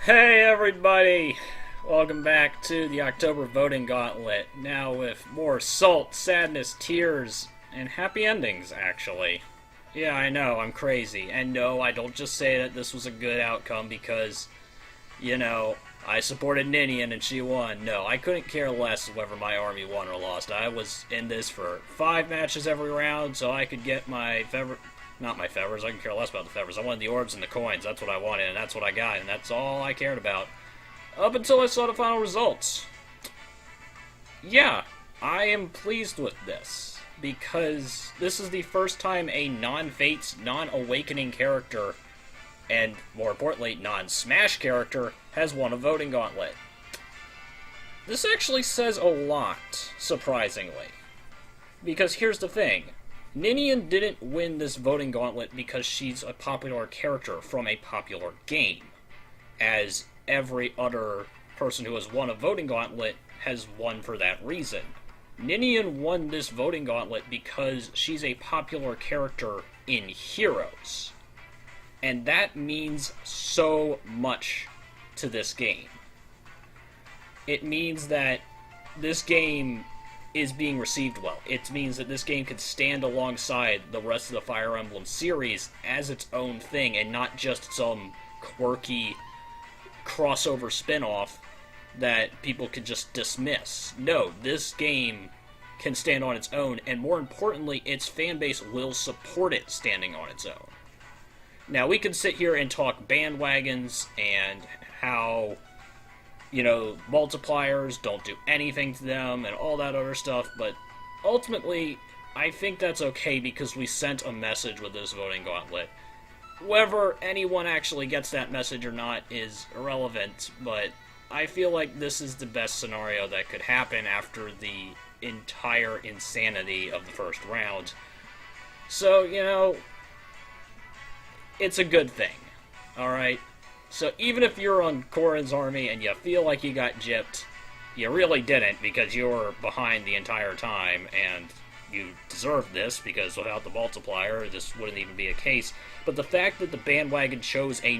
Hey everybody! Welcome back to the October voting gauntlet. Now with more salt, sadness, tears, and happy endings, actually. Yeah, I know, I'm crazy. And no, I don't just say that this was a good outcome because, I supported Ninian and she won. No, I couldn't care less whether my army won or lost. I was in this for 5 matches every round, so I could get my favorite. Not my feathers. I can care less about the feathers. I wanted the orbs and the coins. That's what I wanted, and that's what I got, and that's all I cared about. Up until I saw the final results. Yeah, I am pleased with this, because this is the first time a non-Fates, non-Awakening character, and more importantly, non-Smash character, has won a voting gauntlet. This actually says a lot, surprisingly. Because here's the thing. Ninian didn't win this voting gauntlet because she's a popular character from a popular game, as every other person who has won a voting gauntlet has won for that reason. Ninian won this voting gauntlet because she's a popular character in Heroes, and that means so much to this game. It means that this game is being received well. It means that this game could stand alongside the rest of the Fire Emblem series as its own thing and not just some quirky crossover spin-off that people could just dismiss. No, this game can stand on its own, and more importantly, its fanbase will support it standing on its own. Now, we could sit here and talk bandwagons and how multipliers don't do anything to them and all that other stuff, but ultimately, I think that's okay because we sent a message with this voting gauntlet. Whether anyone actually gets that message or not is irrelevant, but I feel like this is the best scenario that could happen after the entire insanity of the first round. So, it's a good thing, alright? So even if you're on Corrin's army and you feel like you got gypped, you really didn't because you were behind the entire time, and you deserve this because without the multiplier, this wouldn't even be a case. But the fact that the bandwagon chose a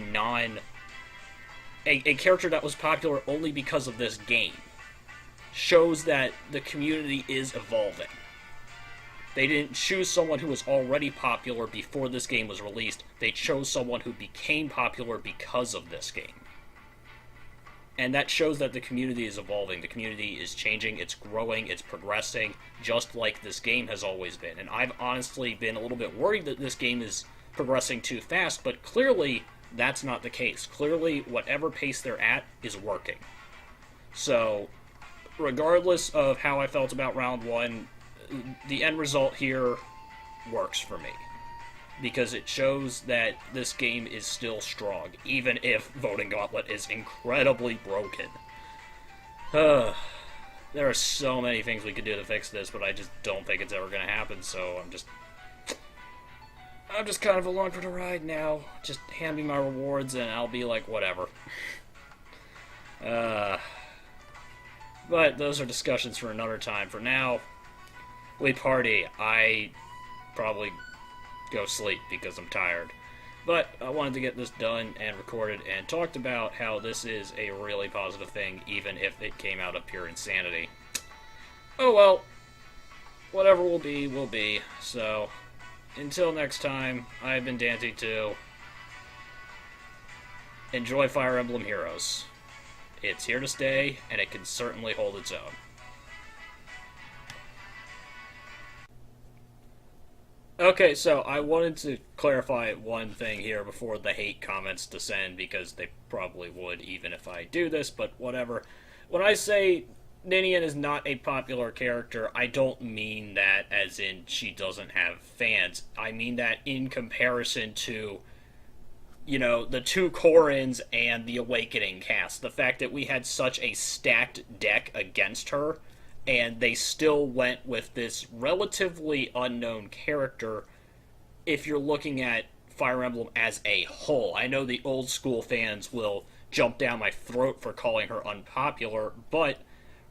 character that was popular only because of this game shows that the community is evolving. They didn't choose someone who was already popular before this game was released. They chose someone who became popular because of this game. And that shows that the community is evolving. The community is changing, it's growing, it's progressing, just like this game has always been. And I've honestly been a little bit worried that this game is progressing too fast, but clearly that's not the case. Clearly, whatever pace they're at is working. So, regardless of how I felt about round one, the end result here works for me because it shows that this game is still strong, even if Voting Gauntlet is incredibly broken. There are so many things we could do to fix this, but I just don't think it's ever going to happen, so I'm just kind of along for the ride now. Just hand me my rewards and I'll be like, whatever. But those are discussions for another time. For now, we party. I probably go sleep because I'm tired. But I wanted to get this done and recorded and talked about how this is a really positive thing, even if it came out of pure insanity. Oh well, whatever will be, will be. So, until next time, I've been Dante2. Enjoy Fire Emblem Heroes. It's here to stay, and it can certainly hold its own. Okay, so I wanted to clarify one thing here before the hate comments descend, because they probably would even if I do this, but whatever. When I say Ninian is not a popular character, I don't mean that as in she doesn't have fans. I mean that in comparison to, the two Corrins and the Awakening cast. The fact that we had such a stacked deck against her, and they still went with this relatively unknown character if you're looking at Fire Emblem as a whole. I know the old school fans will jump down my throat for calling her unpopular, but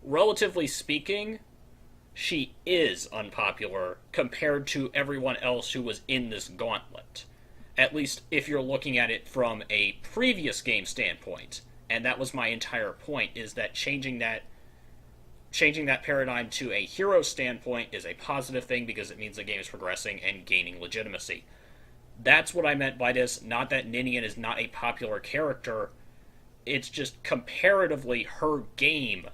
relatively speaking, she is unpopular compared to everyone else who was in this gauntlet. At least if you're looking at it from a previous game standpoint. And that was my entire point, is that changing that paradigm to a hero standpoint is a positive thing because it means the game is progressing and gaining legitimacy. That's what I meant by this, not that Ninian is not a popular character. It's just comparatively her game,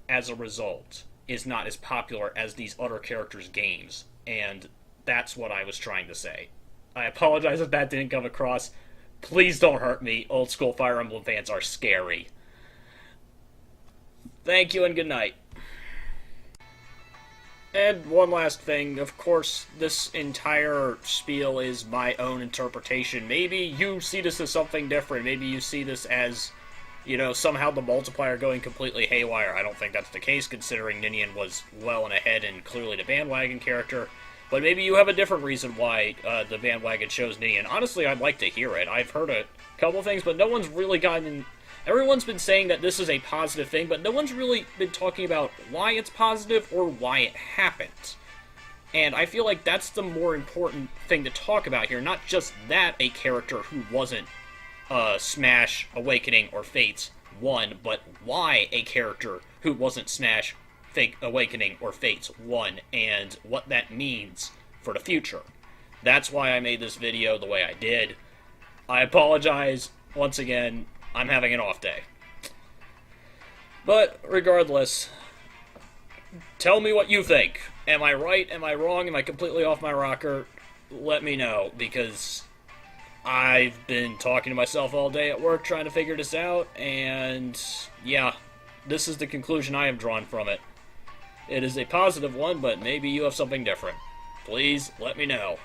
as a result, is not as popular as these other characters' games. And that's what I was trying to say. I apologize if that didn't come across. Please don't hurt me. Old school Fire Emblem fans are scary. Thank you and good night. And one last thing, of course, this entire spiel is my own interpretation. Maybe you see this as something different. Maybe you see this as, somehow the multiplier going completely haywire. I don't think that's the case, considering Ninian was well and ahead and clearly the bandwagon character. But maybe you have a different reason why the bandwagon chose Ninian. Honestly, I'd like to hear it. I've heard a couple things, but no one's really gotten... Everyone's been saying that this is a positive thing, but no one's really been talking about why it's positive or why it happened. And I feel like that's the more important thing to talk about here. Not just that a character who wasn't Smash, Awakening, or Fates won, but why a character who wasn't Smash, Awakening, or Fates won, and what that means for the future. That's why I made this video the way I did. I apologize, once again, I'm having an off day. But, regardless, tell me what you think. Am I right? Am I wrong? Am I completely off my rocker? Let me know, because I've been talking to myself all day at work trying to figure this out, and yeah, this is the conclusion I have drawn from it. It is a positive one, but maybe you have something different. Please let me know.